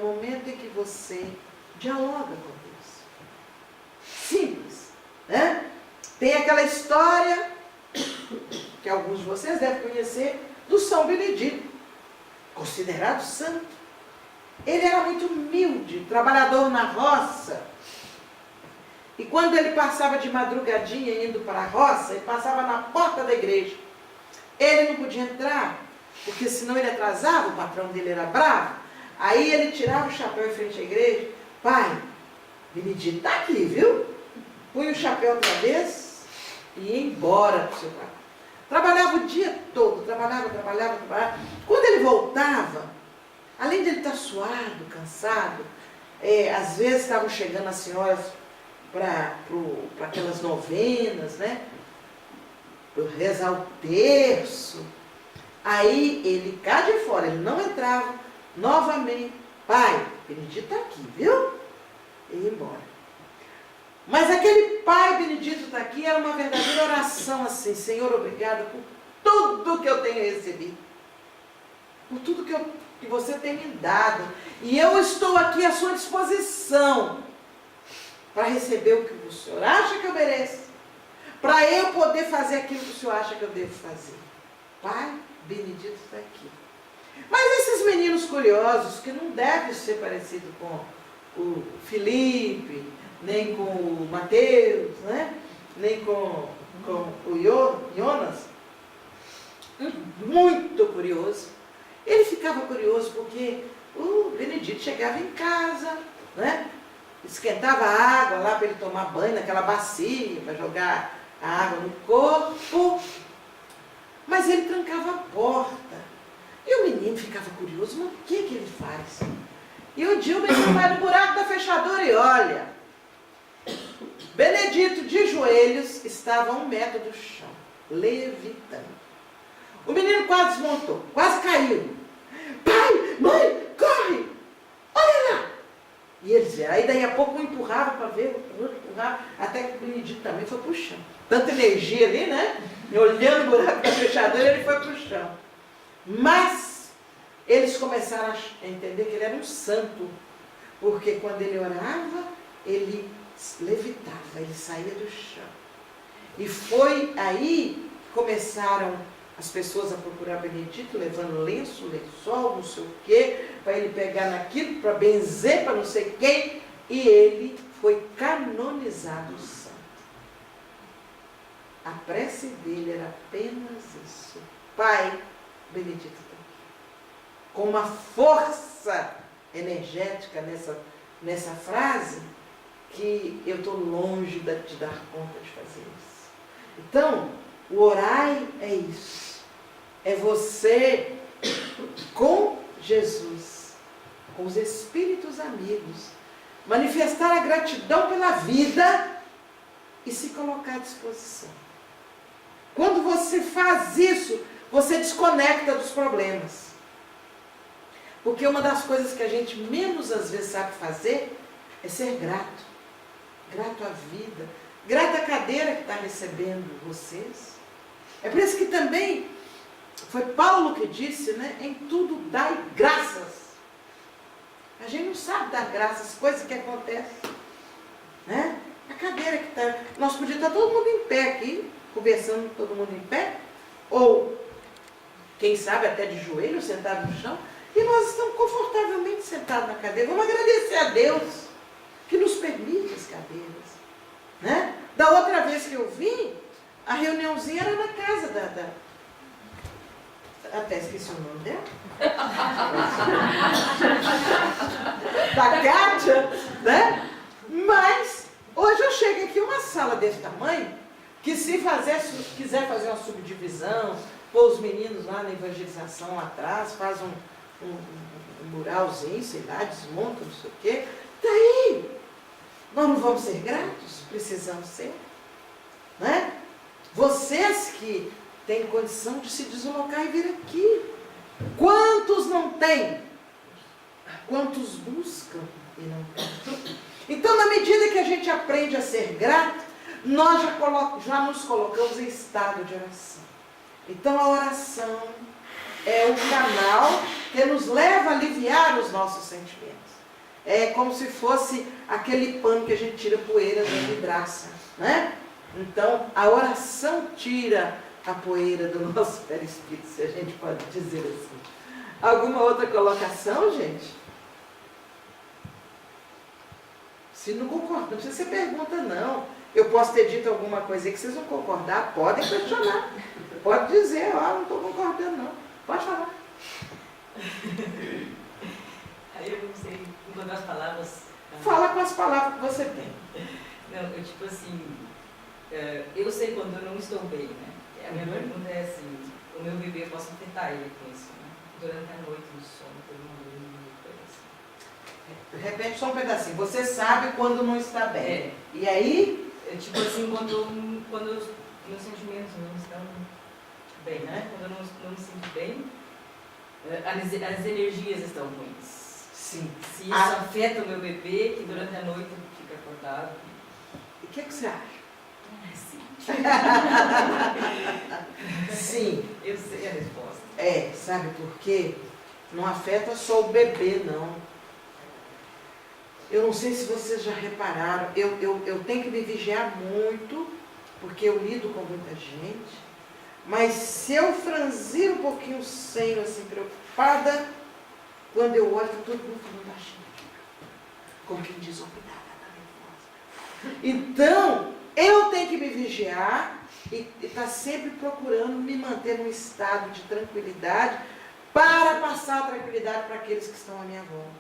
o momento em que você dialoga com Deus. Simples, né? Tem aquela história, que alguns de vocês devem conhecer, do São Benedito, considerado santo. Ele era muito humilde, trabalhador na roça. E quando ele passava de madrugadinha indo para a roça, ele passava na porta da igreja. Ele não podia entrar, porque senão ele atrasava, o patrão dele era bravo. Aí ele tirava o chapéu em frente à igreja. Pai, Benedito está aqui, viu? Punha o chapéu outra vez e ia embora para o seu trabalho. Trabalhava o dia todo, trabalhava. Quando ele voltava, além de ele estar suado, cansado, às vezes estavam chegando as senhoras para aquelas novenas, né? Para rezar o terço. Aí ele cá de fora, ele não entrava, novamente, pai, Benedito está aqui, viu? E ia embora. Mas aquele pai Benedito está aqui era uma verdadeira oração assim: Senhor, obrigado por tudo que eu tenho recebido, por tudo que você tem me dado, e eu estou aqui à sua disposição para receber o que o Senhor acha que eu mereço, para eu poder fazer aquilo que o Senhor acha que eu devo fazer. Pai Benedito está aqui. Mas esses meninos curiosos, que não devem ser parecidos com o Felipe, nem com o Mateus, né? Nem com o Jonas, muito curioso. Ele ficava curioso porque o Benedito chegava em casa, né? Esquentava a água lá para ele tomar banho naquela bacia, para jogar a água no corpo, mas ele trancava a porta. E o menino ficava curioso: mas o que ele faz? E um dia o menino vai no buraco da fechadura e olha, Benedito de joelhos estava a 1 metro do chão, levitando. O menino quase desmontou, quase caiu. Pai, mãe, corre! Olha lá! E eles vieram. Aí daí a pouco um empurrava para ver, o outro empurrava, até que o Benedito também foi para o chão. Tanta energia ali, né? E olhando o buraco da fechadura, ele foi para o chão. Mas eles começaram a entender que ele era um santo, porque quando ele orava, ele levitava, ele saía do chão. E foi aí que começaram as pessoas a procurar Benedito, levando lenço, lençol, não sei o quê, para ele pegar naquilo, para benzer, para não sei quem, e ele foi canonizado santo. A prece dele era apenas isso: Pai, Benedito está aqui. Com uma força energética nessa frase, que eu estou longe de dar conta de fazer isso. Então, o orai é isso. É você com Jesus, com os espíritos amigos, manifestar a gratidão pela vida e se colocar à disposição. Quando você faz isso, você desconecta dos problemas. Porque uma das coisas que a gente menos às vezes sabe fazer é ser grato. Grato à vida, grato à cadeira que está recebendo vocês. É por isso que também foi Paulo que disse, né? Em tudo dai graças. A gente não sabe dar graças às coisas que acontecem, né? A cadeira que está... Nós podíamos estar todo mundo em pé aqui, conversando todo mundo em pé, ou, quem sabe, até de joelho, sentado no chão, e nós estamos confortavelmente sentados na cadeira. Vamos agradecer a Deus que nos permite as cadeiras, né? Da outra vez que eu vim, a reuniãozinha era na casa até esqueci o nome dela. Da Kátia, né? Mas hoje eu chego aqui uma sala desse tamanho, que se quiser fazer uma subdivisão, pôr os meninos lá na evangelização lá atrás, faz um muralzinho, sei lá, desmonta, não sei o quê. Daí, nós não vamos ser gratos? Precisamos ser, né? Vocês que têm condição de se deslocar e vir aqui. Quantos não têm? Quantos buscam e não têm? Então, na medida que a gente aprende a ser grato, nós já nos colocamos em estado de oração. Então, a oração é o canal que nos leva a aliviar os nossos sentimentos. É como se fosse aquele pano que a gente tira poeira da vidraça, né? Então, a oração tira a poeira do nosso perispírito, se a gente pode dizer assim. Alguma outra colocação, gente? Se não concorda, não precisa ser pergunta, não. Eu posso ter dito alguma coisa aí que vocês vão concordar, podem questionar. Pode dizer, ó, não estou concordando, não. Pode falar. Aí eu não sei encontrar as palavras. Fala com as palavras que você tem. Não, eu tipo assim, eu sei quando eu não estou bem, né? A minha pergunta é assim, o meu bebê, eu posso afetar ele com isso, né? Durante a noite no sono, todo mundo coisa assim. Repete só um pedacinho. Você sabe quando não está bem. E aí? Tipo assim, quando meus sentimentos não estão bem, né? Quando eu não me sinto bem, as energias estão ruins. Sim. Se isso afeta o meu bebê, que durante a noite fica acordado. O que você acha? Sim. Sim. Eu sei a resposta. Sabe por quê? Não afeta só o bebê, não. Eu não sei se vocês já repararam, eu tenho que me vigiar muito, porque eu lido com muita gente, mas se eu franzir um pouquinho o senho, assim, preocupada, quando eu olho, está todo mundo falando baixinho. Como quem diz, cuidado, tá nervosa. Então, eu tenho que me vigiar e estar sempre procurando me manter num estado de tranquilidade para passar a tranquilidade para aqueles que estão à minha volta.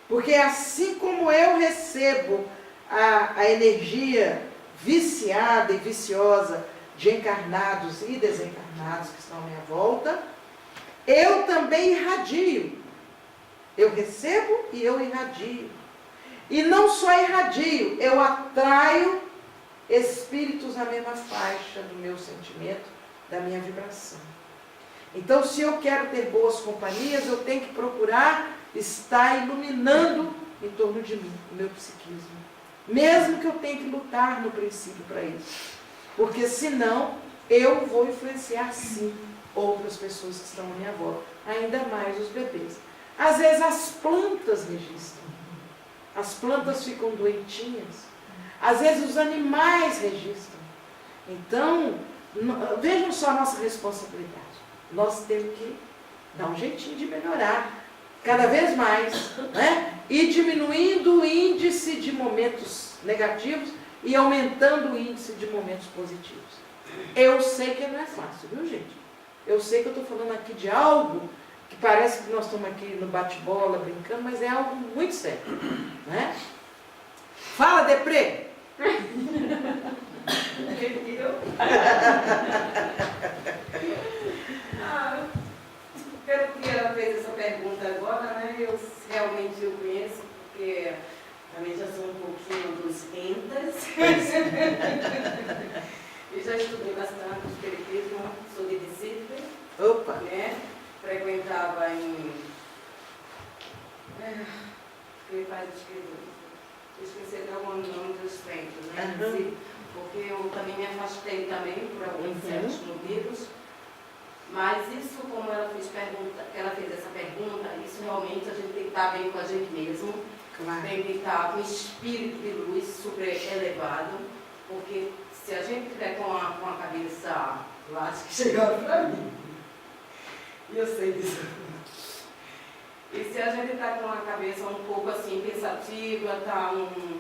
Porque assim como eu recebo a energia viciada e viciosa de encarnados e desencarnados que estão à minha volta, eu também irradio. Eu recebo e eu irradio. E não só irradio, eu atraio espíritos na mesma faixa do meu sentimento, da minha vibração. Então, se eu quero ter boas companhias, eu tenho que procurar estar iluminando em torno de mim, o meu psiquismo. Mesmo que eu tenha que lutar no princípio para isso. Porque senão, eu vou influenciar sim outras pessoas que estão à minha volta. Ainda mais os bebês. Às vezes as plantas registram. As plantas ficam doentinhas. Às vezes os animais registram. Então, vejam só a nossa responsabilidade. Nós temos que dar um jeitinho de melhorar cada vez mais, né? E diminuindo o índice de momentos negativos e aumentando o índice de momentos positivos. Eu sei que não é fácil, viu, gente? Eu sei que eu estou falando aqui de algo que parece que nós estamos aqui no bate-bola, brincando, mas é algo muito sério, né? Fala, Deprê! Pelo que ela fez essa pergunta agora, né, eu realmente eu conheço, porque também já sou um pouquinho dos entas. E já estudei bastante espiritismo, sou de Recife. Opa! Né? Frequentava em... que faz esqueci até o nome dos centros, né? Uhum. Porque eu também me afastei também por alguns certos motivos. Mas isso, como ela fez essa pergunta, isso realmente a gente tem que estar bem com a gente mesmo. Claro. Tem que estar com espírito de luz super elevado, porque se a gente tiver com a cabeça, eu acho que chegaram para mim. E eu sei disso. E se a gente está com a cabeça um pouco assim pensativa,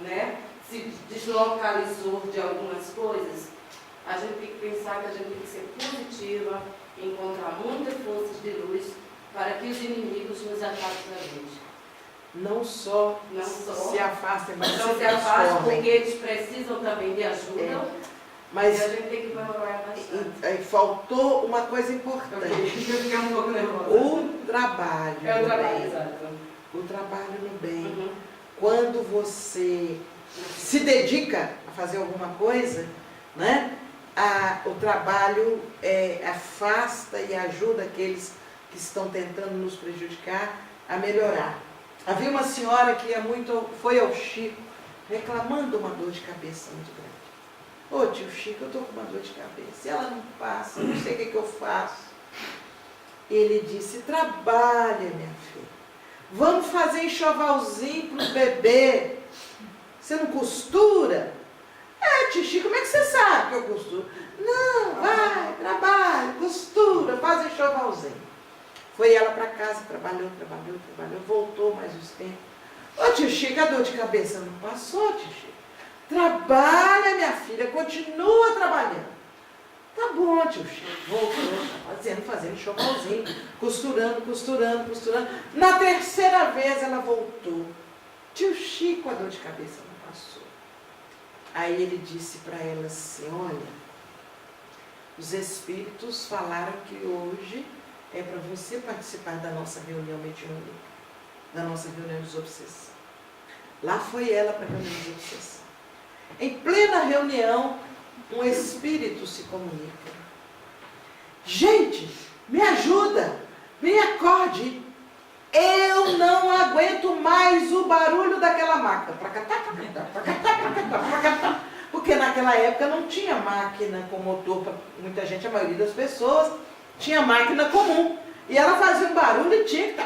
né, se deslocalizou de algumas coisas, a gente tem que pensar que a gente tem que ser positiva, encontrar muitas forças de luz para que os inimigos nos afastem da gente. Não só se afastem, mas não se afastem, porque eles precisam também de ajuda. Mas e a gente tem que melhorar bastante. Faltou uma coisa importante. Eu fiquei um pouco nervosa. O trabalho. O trabalho, exato. O trabalho no bem. Uhum. Quando você se dedica a fazer alguma coisa, né? O trabalho afasta e ajuda aqueles que estão tentando nos prejudicar a melhorar. Havia uma senhora que foi ao Chico reclamando uma dor de cabeça muito grande. Ô tio Chico, eu estou com uma dor de cabeça. E ela não passa, não sei o que eu faço. Ele disse, trabalha, minha filha. Vamos fazer enxovalzinho para o bebê. Você não costura? Tixi, como é que você sabe que eu costuro? Não, vai, trabalha, costura, faz enxovalzinho. Foi ela para casa, trabalhou, voltou mais uns tempos. Ô tio Chico, a dor de cabeça não passou, tio Chico? Trabalha, minha filha, continua trabalhando. Tá bom, tio Chico. Voltou, fazendo enxovalzinho, costurando. Na terceira vez ela voltou. Tio Chico, a dor de cabeça não passou. Aí ele disse para ela assim, olha, os espíritos falaram que hoje é para você participar da nossa reunião mediúnica, da nossa reunião de desobsessão. Lá foi ela para a reunião de desobsessão. Em plena reunião, um espírito se comunica. Gente, me ajuda, me acorde. Eu não aguento mais o barulho daquela máquina. Porque naquela época não tinha máquina com motor para muita gente, a maioria das pessoas tinha máquina comum. E ela fazia um barulho e tinha que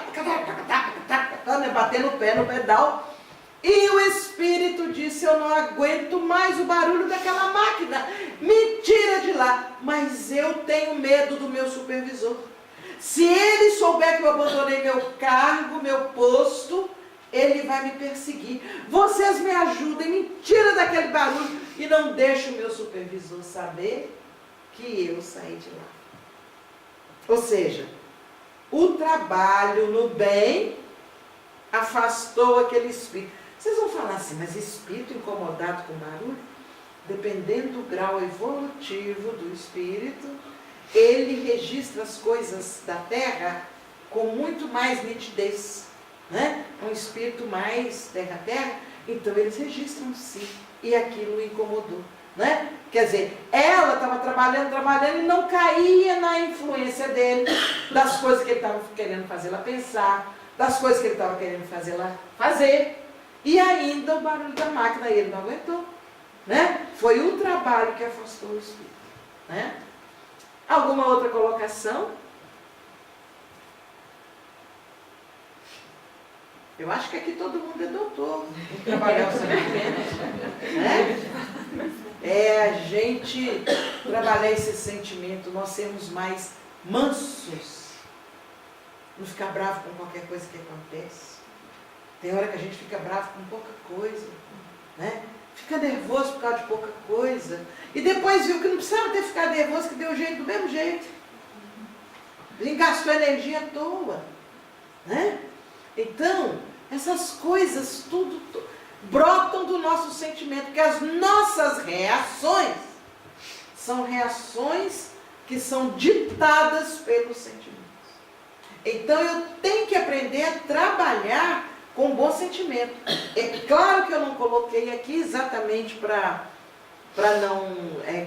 bater no pé, no pedal. E o espírito disse, eu não aguento mais o barulho daquela máquina. Me tira de lá. Mas eu tenho medo do meu supervisor. Se ele souber que eu abandonei meu cargo, meu posto, ele vai me perseguir. Vocês me ajudem, me tira daquele barulho e não deixe o meu supervisor saber que eu saí de lá. Ou seja, o trabalho no bem afastou aquele espírito. Vocês vão falar assim, mas espírito incomodado com barulho? Dependendo do grau evolutivo do espírito, ele registra as coisas da Terra com muito mais nitidez, né? Um espírito mais terra-terra, então eles registram sim, e aquilo o incomodou, né? Quer dizer, ela estava trabalhando e não caía na influência dele, das coisas que ele estava querendo fazer ela pensar, das coisas que ele estava querendo fazer ela fazer, e ainda o barulho da máquina ele não aguentou, né? Foi o trabalho que afastou o espírito, né? Alguma outra colocação? Eu acho que aqui todo mundo é doutor em trabalhar o sentimento, né? É a gente trabalhar esse sentimento, nós sermos mais mansos, não ficar bravo com qualquer coisa que acontece. Tem hora que a gente fica bravo com pouca coisa, né? Fica nervoso por causa de pouca coisa. E depois viu que não precisava ter ficado nervoso, que deu jeito do mesmo jeito. Ele gastou energia à toa, né? Então, essas coisas tudo brotam do nosso sentimento, porque as nossas reações são reações que são ditadas pelos sentimentos. Então, eu tenho que aprender a trabalhar com bom sentimento. É claro que eu não coloquei aqui exatamente para não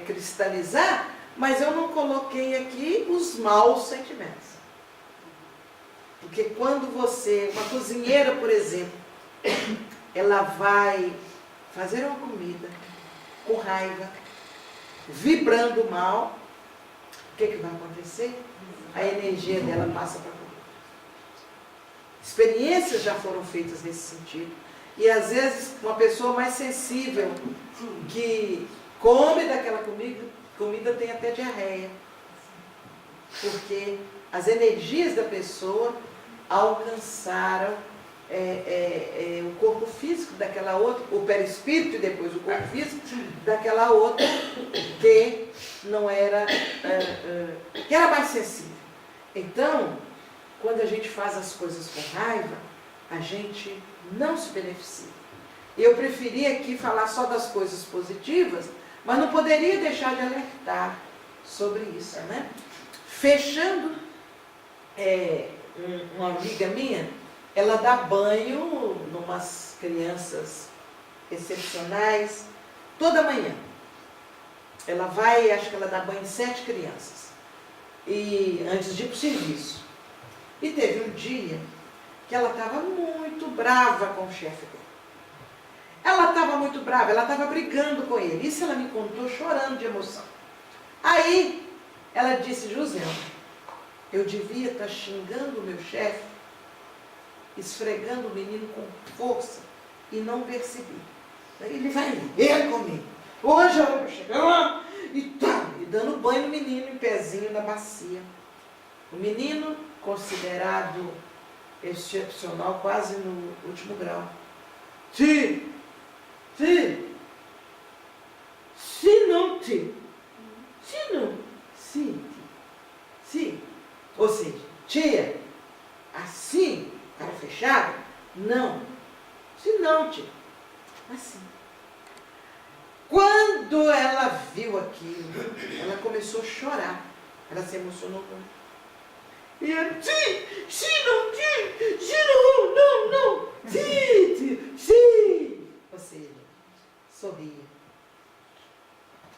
cristalizar, mas eu não coloquei aqui os maus sentimentos. Porque quando você, uma cozinheira, por exemplo, ela vai fazer uma comida com raiva, vibrando mal, o que vai acontecer? A energia dela passa para a comida. Experiências já foram feitas nesse sentido. E às vezes uma pessoa mais sensível que come daquela comida tem até diarreia. Porque as energias da pessoa alcançaram o corpo físico daquela outra, o perispírito e depois o corpo físico daquela outra que não era, que era mais sensível. Então, quando a gente faz as coisas com raiva, a gente não se beneficia. Eu preferi aqui falar só das coisas positivas, mas não poderia deixar de alertar sobre isso, né? Fechando, uma amiga minha, ela dá banho numas crianças excepcionais toda manhã. Ela vai, acho que ela dá banho em 7 crianças, e antes de ir para o serviço. E teve um dia que ela estava muito brava com o chefe dela. Ela estava muito brava, ela estava brigando com ele. Isso ela me contou chorando de emoção. Aí ela disse, José, Eu devia estar xingando o meu chefe, esfregando o menino com força e não percebi. Daí ele vai rir comigo. Hoje eu vou chegar lá e tá, e dando banho no menino em pezinho na bacia. O menino considerado excepcional quase no último grau. Se não. Ou seja, tia, assim, cara fechado, não. Se não, tia, assim. Quando ela viu aquilo, ela começou a chorar. Ela se emocionou muito. E ela, não, sim. Ou seja, sorria.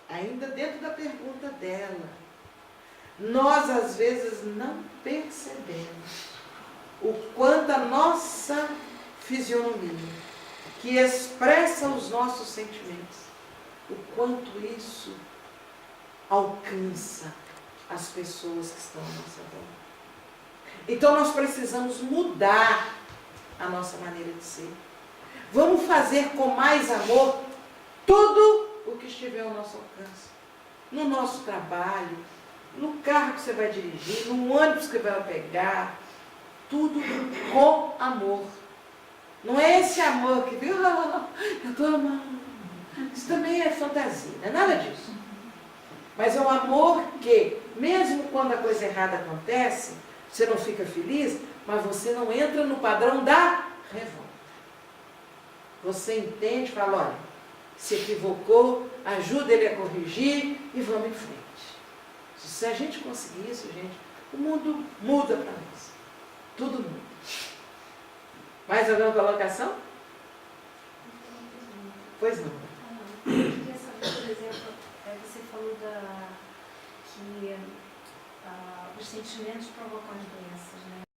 Ainda dentro da pergunta dela, nós às vezes não percebemos o quanto a nossa fisionomia, que expressa os nossos sentimentos, o quanto isso alcança as pessoas que estão à nossa volta. Então nós precisamos mudar a nossa maneira de ser. Vamos fazer com mais amor tudo o que estiver ao nosso alcance. No nosso trabalho, no carro que você vai dirigir, no ônibus que você vai pegar, tudo com amor. Não é esse amor que viu, eu estou amando. Isso também é fantasia, não é nada disso. Mas é um amor que, mesmo quando a coisa errada acontece, você não fica feliz, mas você não entra no padrão da revolta. Você entende, fala, olha, se equivocou, ajuda ele a corrigir e vamos em frente. Se a gente conseguir isso, gente, o mundo muda para nós. Tudo muda. Mais alguma colocação? Pois não. Eu queria saber, por exemplo, você falou que os sentimentos provocam as doenças, né?